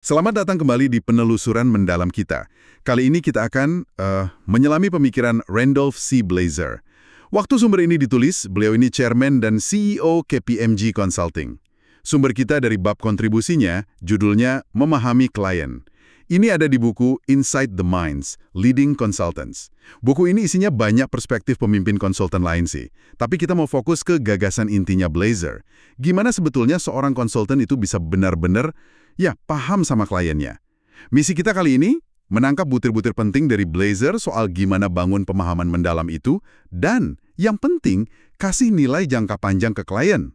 Selamat datang kembali di penelusuran mendalam kita. Kali ini kita akan menyelami pemikiran Randolph C. Blazer. Waktu sumber ini ditulis, beliau ini Chairman dan CEO KPMG Consulting. Sumber kita dari bab kontribusinya, judulnya Memahami Klien. Ini ada di buku Inside the Minds, Leading Consultants. Buku ini isinya banyak perspektif pemimpin konsultan lain sih. Tapi kita mau fokus ke gagasan intinya Blazer. Gimana sebetulnya seorang konsultan itu bisa benar-benar paham sama kliennya. Misi kita kali ini, menangkap butir-butir penting dari Blazer soal gimana bangun pemahaman mendalam itu, dan yang penting, kasih nilai jangka panjang ke klien.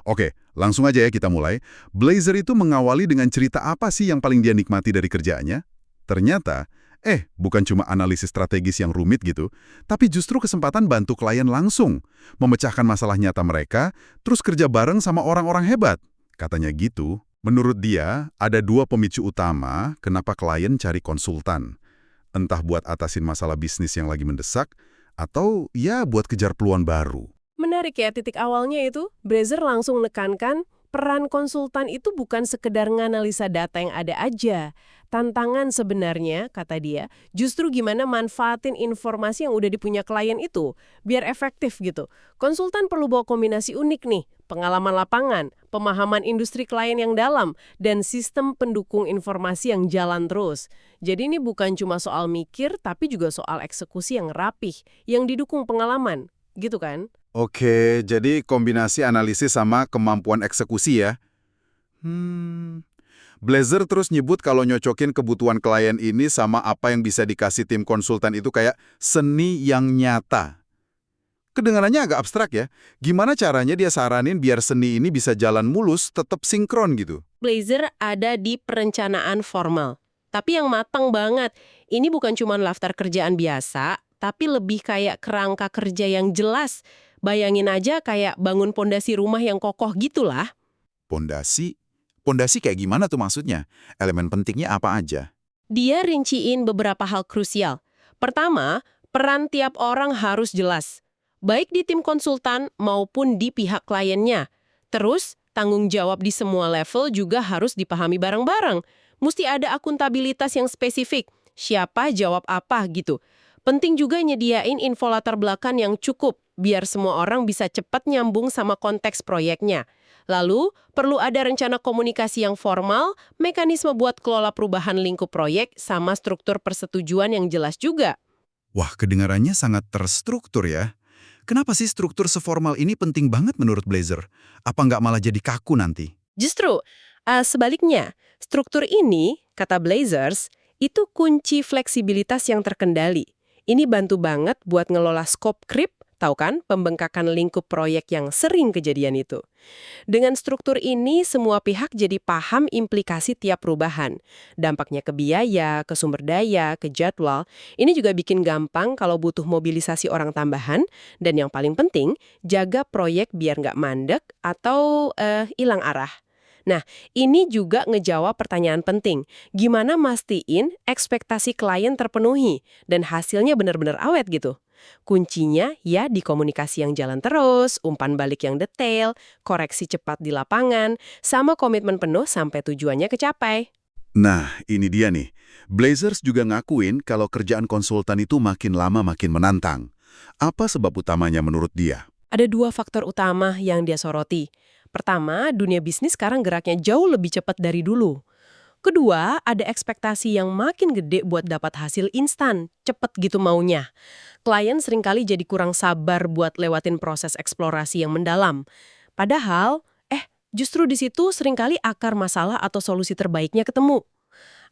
Oke, langsung aja ya kita mulai. Blazer itu mengawali dengan cerita apa sih yang paling dia nikmati dari kerjaannya? Ternyata, bukan cuma analisis strategis yang rumit gitu, tapi justru kesempatan bantu klien langsung, memecahkan masalah nyata mereka, terus kerja bareng sama orang-orang hebat. Katanya gitu. Menurut dia, ada dua pemicu utama kenapa klien cari konsultan. Entah buat atasin masalah bisnis yang lagi mendesak, atau buat kejar peluang baru. Menarik ya, titik awalnya itu, Blazer langsung nekankan peran konsultan itu bukan sekedar nganalisa data yang ada aja. Tantangan sebenarnya, kata dia, justru gimana manfaatin informasi yang udah dipunya klien itu, biar efektif gitu. Konsultan perlu bawa kombinasi unik nih, pengalaman lapangan, pemahaman industri klien yang dalam, dan sistem pendukung informasi yang jalan terus. Jadi ini bukan cuma soal mikir, tapi juga soal eksekusi yang rapih, yang didukung pengalaman, gitu kan? Oke, jadi kombinasi analisis sama kemampuan eksekusi ya. Blazer terus nyebut kalau nyocokin kebutuhan klien ini sama apa yang bisa dikasih tim konsultan itu kayak seni yang nyata. Kedengarannya agak abstrak ya. Gimana caranya dia saranin biar seni ini bisa jalan mulus, tetap sinkron gitu? Blazer ada di perencanaan formal. Tapi yang matang banget, ini bukan cuma daftar kerjaan biasa, tapi lebih kayak kerangka kerja yang jelas. Bayangin aja kayak bangun pondasi rumah yang kokoh gitulah. Pondasi? Pondasi kayak gimana tuh maksudnya? Elemen pentingnya apa aja? Dia rinciin beberapa hal krusial. Pertama, peran tiap orang harus jelas. Baik di tim konsultan maupun di pihak kliennya. Terus, tanggung jawab di semua level juga harus dipahami bareng-bareng. Mesti ada akuntabilitas yang spesifik. Siapa jawab apa gitu. Penting juga nyediain info latar belakang yang cukup, biar semua orang bisa cepat nyambung sama konteks proyeknya. Lalu, perlu ada rencana komunikasi yang formal, mekanisme buat kelola perubahan lingkup proyek, sama struktur persetujuan yang jelas juga. Wah, kedengarannya sangat terstruktur ya. Kenapa sih struktur seformal ini penting banget menurut Blazer? Apa nggak malah jadi kaku nanti? Justru, sebaliknya, struktur ini, kata Blazers, itu kunci fleksibilitas yang terkendali. Ini bantu banget buat ngelola scope creep, tahu kan, pembengkakan lingkup proyek yang sering kejadian itu. Dengan struktur ini, semua pihak jadi paham implikasi tiap perubahan. Dampaknya ke biaya, ke sumber daya, ke jadwal. Ini juga bikin gampang kalau butuh mobilisasi orang tambahan. Dan yang paling penting, jaga proyek biar nggak mandek atau hilang arah. Nah, ini juga ngejawab pertanyaan penting. Gimana mastiin ekspektasi klien terpenuhi dan hasilnya benar-benar awet gitu? Kuncinya ya di komunikasi yang jalan terus, umpan balik yang detail, koreksi cepat di lapangan, sama komitmen penuh sampai tujuannya kecapai. Nah, ini dia nih. Blazers juga ngakuin kalau kerjaan konsultan itu makin lama makin menantang. Apa sebab utamanya menurut dia? Ada dua faktor utama yang dia soroti. Pertama, dunia bisnis sekarang geraknya jauh lebih cepat dari dulu. Kedua, ada ekspektasi yang makin gede buat dapat hasil instan, cepet gitu maunya. Klien seringkali jadi kurang sabar buat lewatin proses eksplorasi yang mendalam. Padahal, justru di situ seringkali akar masalah atau solusi terbaiknya ketemu.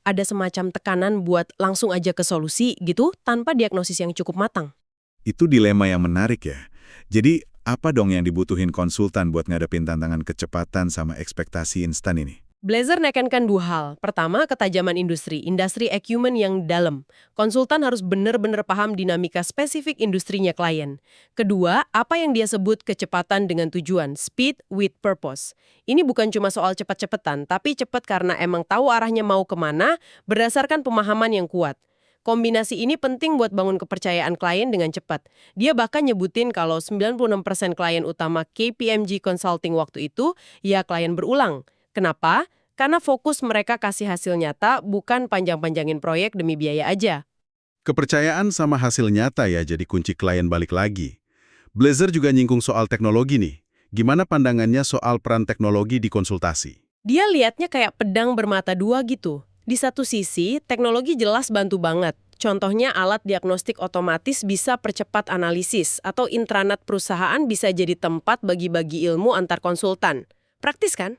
Ada semacam tekanan buat langsung aja ke solusi gitu, tanpa diagnosis yang cukup matang. Itu dilema yang menarik ya. Jadi, apa dong yang dibutuhin konsultan buat ngadepin tantangan kecepatan sama ekspektasi instan ini? Blazer nekankan dua hal. Pertama, ketajaman industri acumen yang dalam. Konsultan harus benar-benar paham dinamika spesifik industrinya klien. Kedua, apa yang dia sebut kecepatan dengan tujuan, speed with purpose. Ini bukan cuma soal cepat-cepatan, tapi cepat karena emang tahu arahnya mau kemana berdasarkan pemahaman yang kuat. Kombinasi ini penting buat bangun kepercayaan klien dengan cepat. Dia bahkan nyebutin kalau 96% klien utama KPMG Consulting waktu itu, ya klien berulang. Kenapa? Karena fokus mereka kasih hasil nyata, bukan panjang-panjangin proyek demi biaya aja. Kepercayaan sama hasil nyata ya jadi kunci klien balik lagi. Blazer juga nyinggung soal teknologi nih. Gimana pandangannya soal peran teknologi di konsultasi? Dia lihatnya kayak pedang bermata dua gitu. Di satu sisi, teknologi jelas bantu banget. Contohnya alat diagnostik otomatis bisa percepat analisis, atau intranet perusahaan bisa jadi tempat bagi-bagi ilmu antar konsultan. Praktis kan?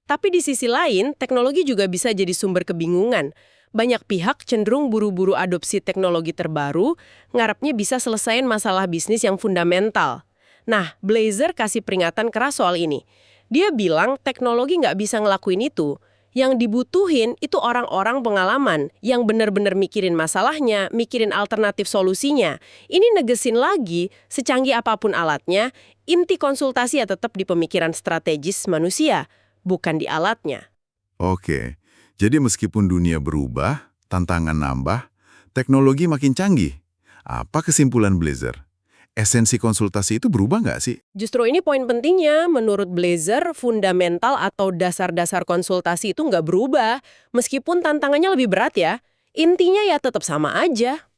Tapi di sisi lain, teknologi juga bisa jadi sumber kebingungan. Banyak pihak cenderung buru-buru adopsi teknologi terbaru, ngarepnya bisa selesaiin masalah bisnis yang fundamental. Nah, Blazer kasih peringatan keras soal ini. Dia bilang teknologi nggak bisa ngelakuin itu. Yang dibutuhin itu orang-orang pengalaman yang benar-benar mikirin masalahnya, mikirin alternatif solusinya. Ini negesin lagi, secanggih apapun alatnya, inti konsultasi ya tetap di pemikiran strategis manusia, bukan di alatnya. Oke, jadi meskipun dunia berubah, tantangan nambah, teknologi makin canggih. Apa kesimpulan Blazer? Esensi konsultasi itu berubah nggak sih? Justru ini poin pentingnya, menurut Blazer, fundamental atau dasar-dasar konsultasi itu nggak berubah, meskipun tantangannya lebih berat ya. Intinya ya tetap sama aja.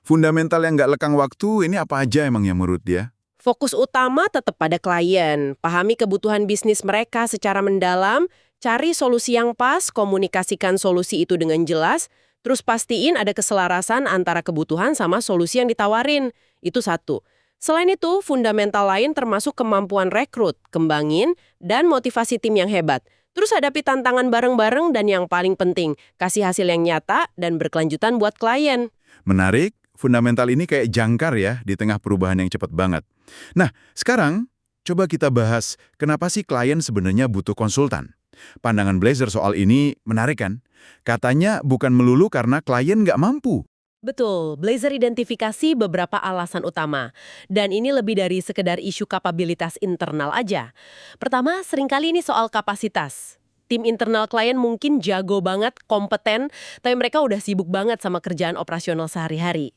Fundamental yang nggak lekang waktu, ini apa aja emang yang menurut dia? Fokus utama tetap pada klien, pahami kebutuhan bisnis mereka secara mendalam, cari solusi yang pas, komunikasikan solusi itu dengan jelas, terus pastiin ada keselarasan antara kebutuhan sama solusi yang ditawarin. Itu satu. Selain itu, fundamental lain termasuk kemampuan rekrut, kembangin, dan motivasi tim yang hebat. Terus hadapi tantangan bareng-bareng dan yang paling penting, kasih hasil yang nyata dan berkelanjutan buat klien. Menarik, fundamental ini kayak jangkar ya di tengah perubahan yang cepat banget. Nah, sekarang coba kita bahas kenapa sih klien sebenarnya butuh konsultan. Pandangan Blazer soal ini menarik kan? Katanya bukan melulu karena klien nggak mampu. Betul, Blazer identifikasi beberapa alasan utama. Dan ini lebih dari sekedar isu kapabilitas internal aja. Pertama, seringkali ini soal kapasitas. Tim internal klien mungkin jago banget, kompeten, tapi mereka udah sibuk banget sama kerjaan operasional sehari-hari.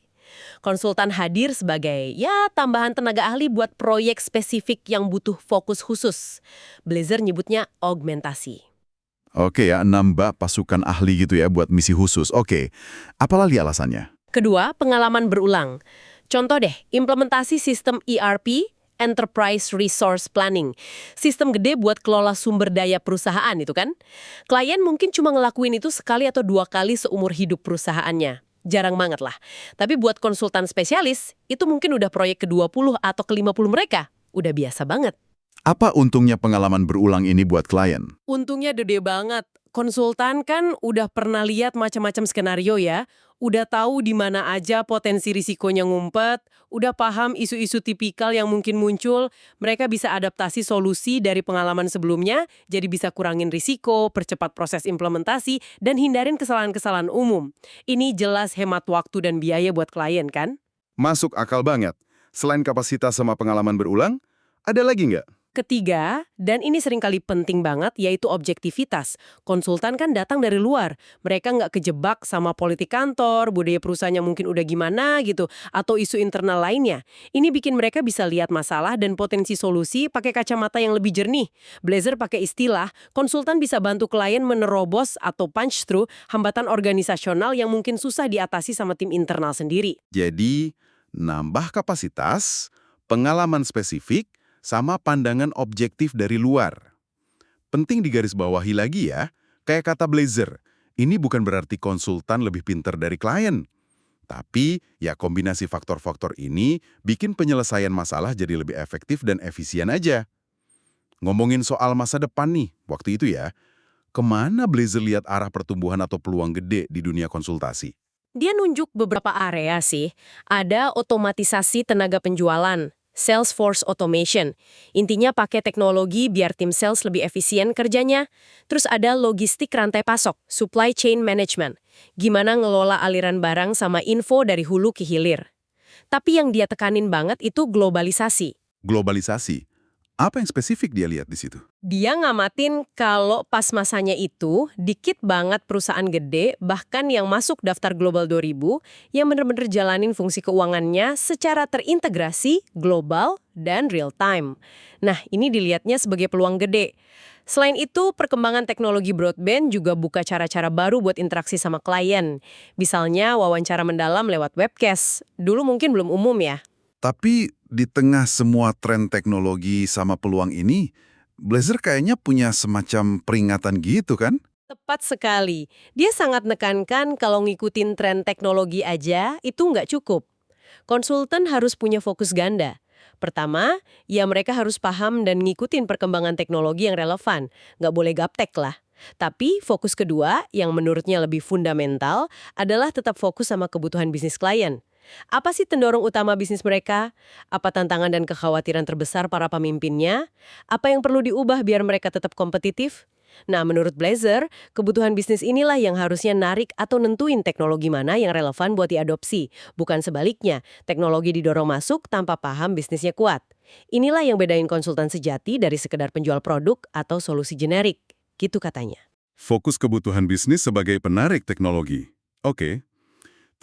Konsultan hadir sebagai, ya, tambahan tenaga ahli buat proyek spesifik yang butuh fokus khusus. Blazer nyebutnya augmentasi. Oke ya, nambah pasukan ahli gitu ya buat misi khusus. Oke, apalagi alasannya? Kedua, pengalaman berulang. Contoh deh, implementasi sistem ERP, Enterprise Resource Planning. Sistem gede buat kelola sumber daya perusahaan itu kan. Klien mungkin cuma ngelakuin itu sekali atau 2 kali seumur hidup perusahaannya. Jarang banget lah. Tapi buat konsultan spesialis, itu mungkin udah proyek ke-20 atau ke-50 mereka. Udah biasa banget. Apa untungnya pengalaman berulang ini buat klien? Untungnya gede banget. Konsultan kan udah pernah lihat macam-macam skenario ya. Udah tahu di mana aja potensi risikonya ngumpet, udah paham isu-isu tipikal yang mungkin muncul, mereka bisa adaptasi solusi dari pengalaman sebelumnya, jadi bisa kurangin risiko, percepat proses implementasi, dan hindarin kesalahan-kesalahan umum. Ini jelas hemat waktu dan biaya buat klien kan? Masuk akal banget. Selain kapasitas sama pengalaman berulang, ada lagi nggak? Ketiga, dan ini seringkali penting banget, yaitu objektivitas. Konsultan kan datang dari luar. Mereka nggak kejebak sama politik kantor, budaya perusahaannya mungkin udah gimana gitu, atau isu internal lainnya. Ini bikin mereka bisa lihat masalah dan potensi solusi pakai kacamata yang lebih jernih. Blazer pakai istilah, konsultan bisa bantu klien menerobos atau punch through hambatan organisasional yang mungkin susah diatasi sama tim internal sendiri. Jadi, nambah kapasitas, pengalaman spesifik, sama pandangan objektif dari luar. Penting digarisbawahi lagi ya, kayak kata Blazer, ini bukan berarti konsultan lebih pintar dari klien. Tapi, ya kombinasi faktor-faktor ini bikin penyelesaian masalah jadi lebih efektif dan efisien aja. Ngomongin soal masa depan nih, waktu itu ya, kemana Blazer lihat arah pertumbuhan atau peluang gede di dunia konsultasi? Dia nunjuk beberapa area sih. Ada otomatisasi tenaga penjualan, Salesforce Automation. Intinya pakai teknologi biar tim sales lebih efisien kerjanya. Terus ada logistik rantai pasok, supply chain management. Gimana ngelola aliran barang sama info dari hulu ke hilir. Tapi yang dia tekanin banget itu globalisasi. Globalisasi? Apa yang spesifik dia lihat di situ? Dia ngamatin kalau pas masanya itu, dikit banget perusahaan gede, bahkan yang masuk daftar Global 2000, yang bener-bener jalanin fungsi keuangannya secara terintegrasi, global, dan real time. Nah, ini dilihatnya sebagai peluang gede. Selain itu, perkembangan teknologi broadband juga buka cara-cara baru buat interaksi sama klien. Misalnya, wawancara mendalam lewat webcast. Dulu mungkin belum umum ya. Tapi di tengah semua tren teknologi sama peluang ini, Blazer kayaknya punya semacam peringatan gitu kan? Tepat sekali. Dia sangat nekankan kalau ngikutin tren teknologi aja itu nggak cukup. Konsultan harus punya fokus ganda. Pertama, ya mereka harus paham dan ngikutin perkembangan teknologi yang relevan. Nggak boleh gaptek lah. Tapi fokus kedua, yang menurutnya lebih fundamental, adalah tetap fokus sama kebutuhan bisnis klien. Apa sih tendorong utama bisnis mereka? Apa tantangan dan kekhawatiran terbesar para pemimpinnya? Apa yang perlu diubah biar mereka tetap kompetitif? Nah, menurut Blazer, kebutuhan bisnis inilah yang harusnya narik atau nentuin teknologi mana yang relevan buat diadopsi. Bukan sebaliknya, teknologi didorong masuk tanpa paham bisnisnya kuat. Inilah yang bedain konsultan sejati dari sekedar penjual produk atau solusi generik. Gitu katanya. Fokus kebutuhan bisnis sebagai penarik teknologi. Oke.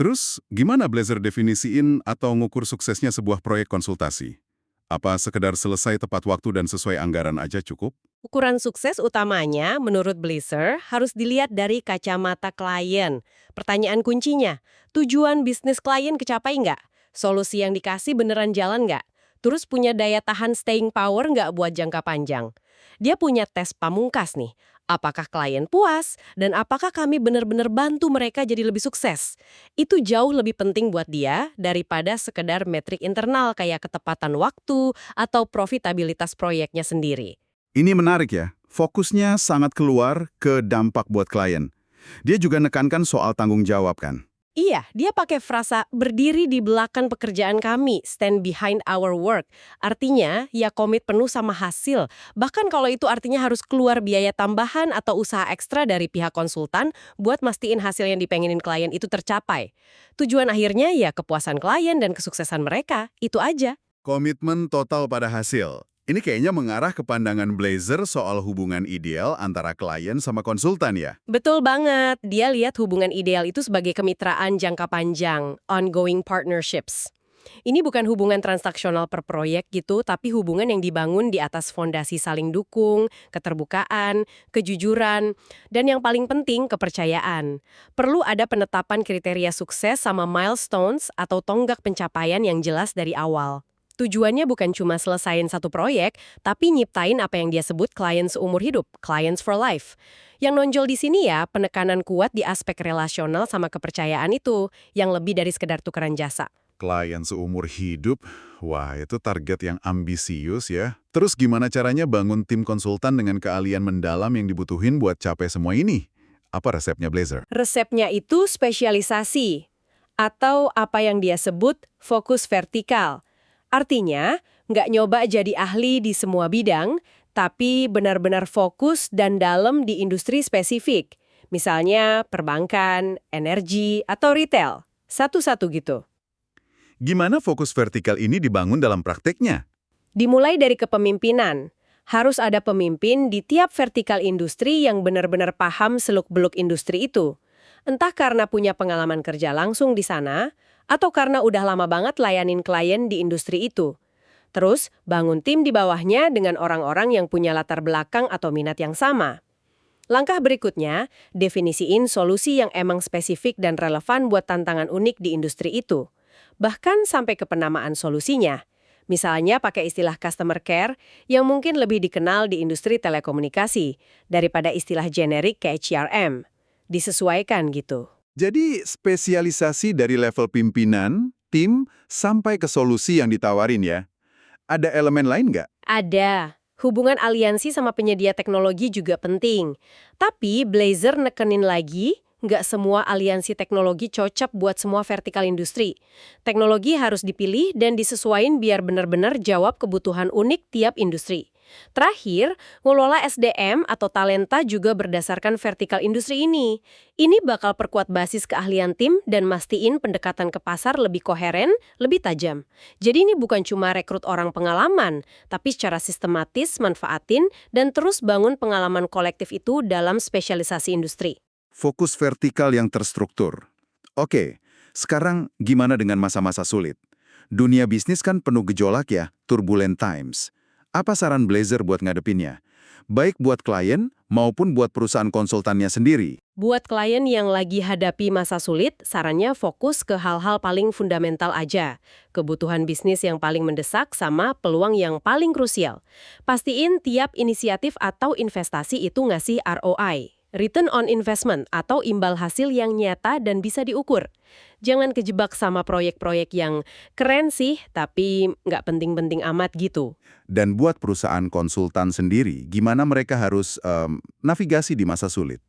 Terus, gimana Blazer definisiin atau ngukur suksesnya sebuah proyek konsultasi? Apa sekedar selesai tepat waktu dan sesuai anggaran aja cukup? Ukuran sukses utamanya, menurut Blazer, harus dilihat dari kacamata klien. Pertanyaan kuncinya, tujuan bisnis klien kecapai nggak? Solusi yang dikasih beneran jalan nggak? Terus punya daya tahan staying power nggak buat jangka panjang? Dia punya tes pamungkas nih. Apakah klien puas? Dan apakah kami benar-benar bantu mereka jadi lebih sukses? Itu jauh lebih penting buat dia daripada sekedar metrik internal kayak ketepatan waktu atau profitabilitas proyeknya sendiri. Ini menarik ya, fokusnya sangat keluar ke dampak buat klien. Dia juga nekankan soal tanggung jawab kan? Iya, dia pakai frasa berdiri di belakang pekerjaan kami, stand behind our work. Artinya, ya komit penuh sama hasil. Bahkan kalau itu artinya harus keluar biaya tambahan atau usaha ekstra dari pihak konsultan buat mastiin hasil yang dipengenin klien itu tercapai. Tujuan akhirnya ya kepuasan klien dan kesuksesan mereka, itu aja. Komitmen total pada hasil. Ini kayaknya mengarah ke pandangan Blazer soal hubungan ideal antara klien sama konsultan ya? Betul banget, dia lihat hubungan ideal itu sebagai kemitraan jangka panjang, ongoing partnerships. Ini bukan hubungan transaksional per proyek gitu, tapi hubungan yang dibangun di atas fondasi saling dukung, keterbukaan, kejujuran, dan yang paling penting, kepercayaan. Perlu ada penetapan kriteria sukses sama milestones atau tonggak pencapaian yang jelas dari awal. Tujuannya bukan cuma selesain satu proyek, tapi nyiptain apa yang dia sebut klien seumur hidup, clients for life. Yang nonjol di sini ya, penekanan kuat di aspek relasional sama kepercayaan itu, yang lebih dari sekedar tukeran jasa. Klien seumur hidup, wah itu target yang ambisius ya. Terus gimana caranya bangun tim konsultan dengan keahlian mendalam yang dibutuhin buat capai semua ini? Apa resepnya Blazer? Resepnya itu spesialisasi, atau apa yang dia sebut fokus vertikal. Artinya, nggak nyoba jadi ahli di semua bidang, tapi benar-benar fokus dan dalam di industri spesifik. Misalnya perbankan, energi, atau retail. Satu-satu gitu. Gimana fokus vertikal ini dibangun dalam prakteknya? Dimulai dari kepemimpinan. Harus ada pemimpin di tiap vertikal industri yang benar-benar paham seluk-beluk industri itu. Entah karena punya pengalaman kerja langsung di sana, atau karena udah lama banget layanin klien di industri itu. Terus, bangun tim di bawahnya dengan orang-orang yang punya latar belakang atau minat yang sama. Langkah berikutnya, definisiin solusi yang emang spesifik dan relevan buat tantangan unik di industri itu. Bahkan sampai ke penamaan solusinya. Misalnya pakai istilah customer care yang mungkin lebih dikenal di industri telekomunikasi daripada istilah generik kayak CRM. Disesuaikan gitu. Jadi spesialisasi dari level pimpinan, tim, sampai ke solusi yang ditawarin ya. Ada elemen lain nggak? Ada. Hubungan aliansi sama penyedia teknologi juga penting. Tapi Blazer nekenin lagi, nggak semua aliansi teknologi cocok buat semua vertikal industri. Teknologi harus dipilih dan disesuaikan biar benar-benar jawab kebutuhan unik tiap industri. Terakhir, ngelola SDM atau talenta juga berdasarkan vertikal industri ini. Ini bakal perkuat basis keahlian tim dan mastiin pendekatan ke pasar lebih koheren, lebih tajam. Jadi ini bukan cuma rekrut orang pengalaman, tapi secara sistematis manfaatin dan terus bangun pengalaman kolektif itu dalam spesialisasi industri. Fokus vertikal yang terstruktur. Oke, sekarang gimana dengan masa-masa sulit? Dunia bisnis kan penuh gejolak ya, turbulent times. Apa saran Blazer buat ngadepinnya? Baik buat klien maupun buat perusahaan konsultannya sendiri. Buat klien yang lagi hadapi masa sulit, sarannya fokus ke hal-hal paling fundamental aja. Kebutuhan bisnis yang paling mendesak sama peluang yang paling krusial. Pastiin tiap inisiatif atau investasi itu ngasih ROI. Return on investment atau imbal hasil yang nyata dan bisa diukur. Jangan kejebak sama proyek-proyek yang keren sih, tapi nggak penting-penting amat gitu. Dan buat perusahaan konsultan sendiri, gimana mereka harus navigasi di masa sulit?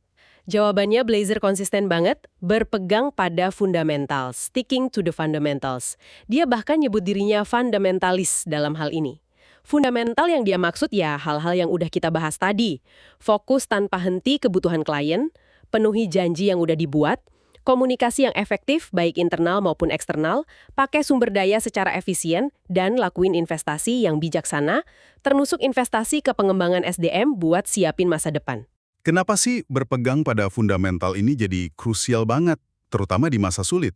Jawabannya Blazer konsisten banget, berpegang pada fundamentals, sticking to the fundamentals. Dia bahkan nyebut dirinya fundamentalis dalam hal ini. Fundamental yang dia maksud ya hal-hal yang udah kita bahas tadi. Fokus tanpa henti kebutuhan klien, penuhi janji yang udah dibuat, komunikasi yang efektif baik internal maupun eksternal, pakai sumber daya secara efisien, dan lakuin investasi yang bijaksana, termasuk investasi ke pengembangan SDM buat siapin masa depan. Kenapa sih berpegang pada fundamental ini jadi krusial banget, terutama di masa sulit?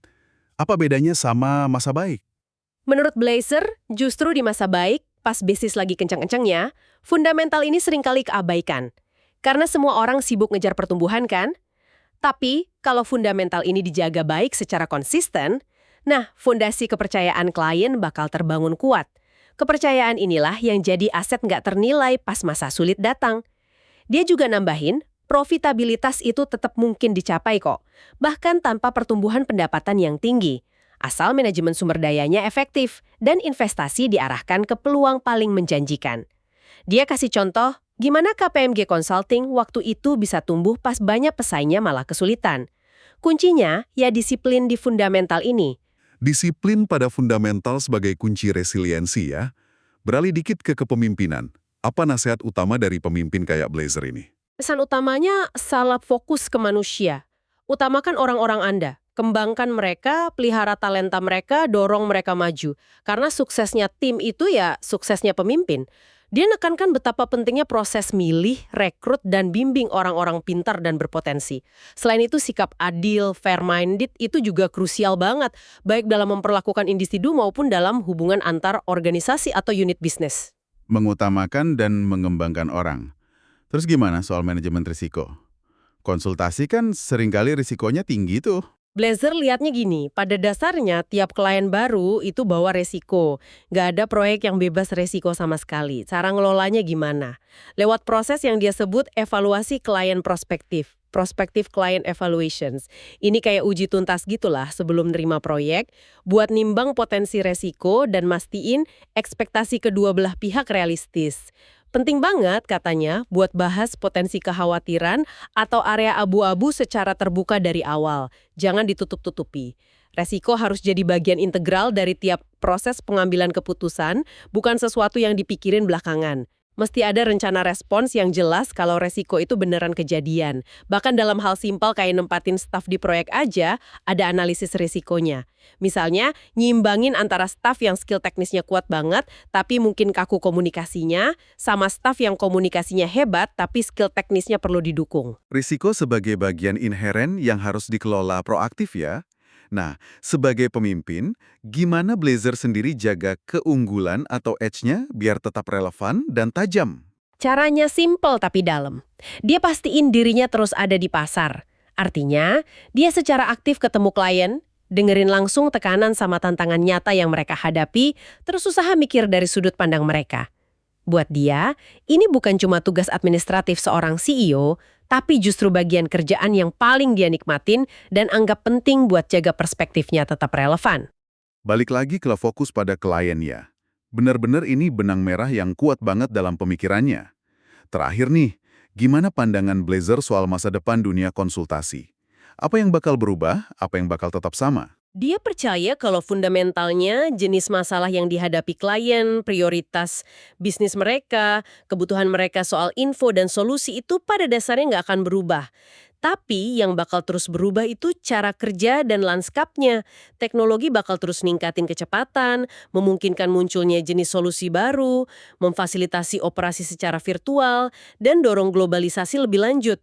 Apa bedanya sama masa baik? Menurut Blazer, justru di masa baik, pas bisnis lagi kencang-kencangnya, fundamental ini seringkali keabaikan. Karena semua orang sibuk ngejar pertumbuhan kan? Tapi, kalau fundamental ini dijaga baik secara konsisten, nah, fondasi kepercayaan klien bakal terbangun kuat. Kepercayaan inilah yang jadi aset nggak ternilai pas masa sulit datang. Dia juga nambahin, profitabilitas itu tetap mungkin dicapai kok, bahkan tanpa pertumbuhan pendapatan yang tinggi. Asal manajemen sumber dayanya efektif dan investasi diarahkan ke peluang paling menjanjikan. Dia kasih contoh, gimana KPMG Consulting waktu itu bisa tumbuh pas banyak pesaingnya malah kesulitan. Kuncinya ya disiplin di fundamental ini. Disiplin pada fundamental sebagai kunci resiliensi ya. Beralih dikit ke kepemimpinan. Apa nasihat utama dari pemimpin kayak Blazer ini? Pesan utamanya salah fokus ke manusia. Utamakan orang-orang Anda. Kembangkan mereka, pelihara talenta mereka, dorong mereka maju. Karena suksesnya tim itu ya suksesnya pemimpin. Dia nekankan betapa pentingnya proses milih, rekrut, dan bimbing orang-orang pintar dan berpotensi. Selain itu sikap adil, fair-minded itu juga krusial banget, baik dalam memperlakukan individu maupun dalam hubungan antar organisasi atau unit bisnis. Mengutamakan dan mengembangkan orang. Terus gimana soal manajemen risiko? Konsultasi kan seringkali risikonya tinggi tuh. Blazer lihatnya gini, pada dasarnya tiap klien baru itu bawa resiko. Nggak ada proyek yang bebas resiko sama sekali. Cara ngelolanya gimana? Lewat proses yang dia sebut evaluasi klien prospektif. Prospective Client Evaluations. Ini kayak uji tuntas gitulah sebelum nerima proyek, buat nimbang potensi resiko dan mastiin ekspektasi kedua belah pihak realistis. Penting banget katanya buat bahas potensi kekhawatiran atau area abu-abu secara terbuka dari awal. Jangan ditutup-tutupi. Resiko harus jadi bagian integral dari tiap proses pengambilan keputusan, bukan sesuatu yang dipikirin belakangan. Mesti ada rencana respons yang jelas kalau resiko itu beneran kejadian. Bahkan dalam hal simpel kayak nempatin staf di proyek aja, ada analisis risikonya. Misalnya, nyimbangin antara staf yang skill teknisnya kuat banget, tapi mungkin kaku komunikasinya, sama staf yang komunikasinya hebat, tapi skill teknisnya perlu didukung. Risiko sebagai bagian inheren yang harus dikelola proaktif ya. Nah, sebagai pemimpin, gimana Blazer sendiri jaga keunggulan atau edge-nya biar tetap relevan dan tajam? Caranya simple tapi dalam. Dia pastiin dirinya terus ada di pasar. Artinya, dia secara aktif ketemu klien, dengerin langsung tekanan sama tantangan nyata yang mereka hadapi, terus usaha mikir dari sudut pandang mereka. Buat dia, ini bukan cuma tugas administratif seorang CEO, tapi justru bagian kerjaan yang paling dia nikmatin dan anggap penting buat jaga perspektifnya tetap relevan. Balik lagi ke fokus pada klien ya. Benar-benar ini benang merah yang kuat banget dalam pemikirannya. Terakhir nih, gimana pandangan Blazer soal masa depan dunia konsultasi? Apa yang bakal berubah, apa yang bakal tetap sama? Dia percaya kalau fundamentalnya jenis masalah yang dihadapi klien, prioritas bisnis mereka, kebutuhan mereka soal info dan solusi itu pada dasarnya nggak akan berubah. Tapi yang bakal terus berubah itu cara kerja dan lanskapnya. Teknologi bakal terus ningkatin kecepatan, memungkinkan munculnya jenis solusi baru, memfasilitasi operasi secara virtual, dan dorong globalisasi lebih lanjut.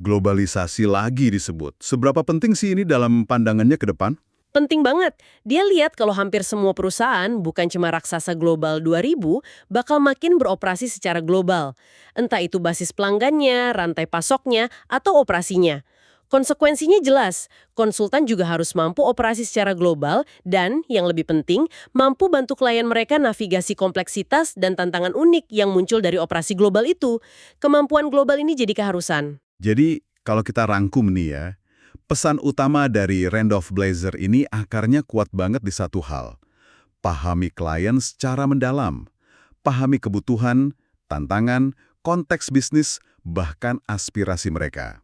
Globalisasi lagi disebut. Seberapa penting sih ini dalam pandangannya ke depan? Penting banget. Dia lihat kalau hampir semua perusahaan, bukan cuma raksasa global 2000, bakal makin beroperasi secara global. Entah itu basis pelanggannya, rantai pasoknya, atau operasinya. Konsekuensinya jelas, konsultan juga harus mampu operasi secara global dan, yang lebih penting, mampu bantu klien mereka navigasi kompleksitas dan tantangan unik yang muncul dari operasi global itu. Kemampuan global ini jadi keharusan. Jadi, kalau kita rangkum nih ya, pesan utama dari Randolph Blazer ini akarnya kuat banget di satu hal. Pahami klien secara mendalam. Pahami kebutuhan, tantangan, konteks bisnis, bahkan aspirasi mereka.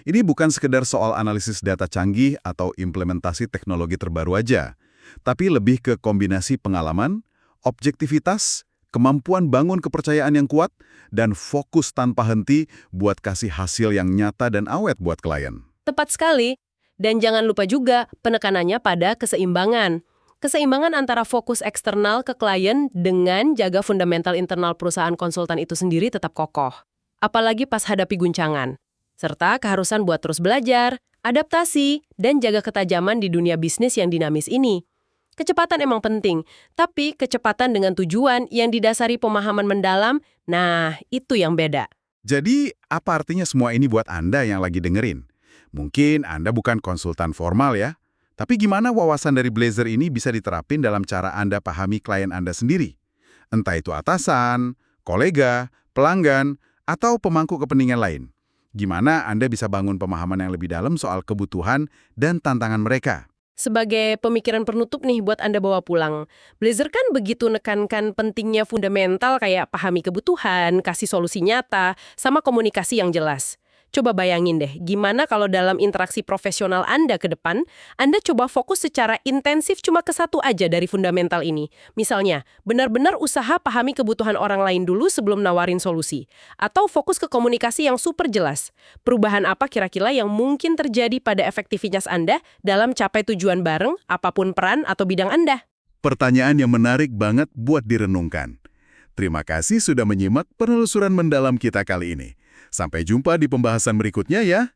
Ini bukan sekedar soal analisis data canggih atau implementasi teknologi terbaru aja, tapi lebih ke kombinasi pengalaman, objektivitas, kemampuan bangun kepercayaan yang kuat, dan fokus tanpa henti buat kasih hasil yang nyata dan awet buat klien. Tepat sekali. Dan jangan lupa juga penekanannya pada keseimbangan. Keseimbangan antara fokus eksternal ke klien dengan jaga fundamental internal perusahaan konsultan itu sendiri tetap kokoh. Apalagi pas hadapi guncangan. Serta keharusan buat terus belajar, adaptasi, dan jaga ketajaman di dunia bisnis yang dinamis ini. Kecepatan emang penting, tapi kecepatan dengan tujuan yang didasari pemahaman mendalam, nah itu yang beda. Jadi, apa artinya semua ini buat Anda yang lagi dengerin? Mungkin Anda bukan konsultan formal ya, tapi gimana wawasan dari Blazer ini bisa diterapin dalam cara Anda pahami klien Anda sendiri? Entah itu atasan, kolega, pelanggan, atau pemangku kepentingan lain. Gimana Anda bisa bangun pemahaman yang lebih dalam soal kebutuhan dan tantangan mereka? Sebagai pemikiran penutup nih buat Anda bawa pulang, Blazer kan begitu nekankan pentingnya fundamental kayak pahami kebutuhan, kasih solusi nyata, sama komunikasi yang jelas. Coba bayangin deh, gimana kalau dalam interaksi profesional Anda ke depan, Anda coba fokus secara intensif cuma ke satu aja dari fundamental ini. Misalnya, benar-benar usaha pahami kebutuhan orang lain dulu sebelum nawarin solusi. Atau fokus ke komunikasi yang super jelas. Perubahan apa kira-kira yang mungkin terjadi pada efektivitas Anda dalam capai tujuan bareng, apapun peran atau bidang Anda? Pertanyaan yang menarik banget buat direnungkan. Terima kasih sudah menyimak penelusuran mendalam kita kali ini. Sampai jumpa di pembahasan berikutnya ya.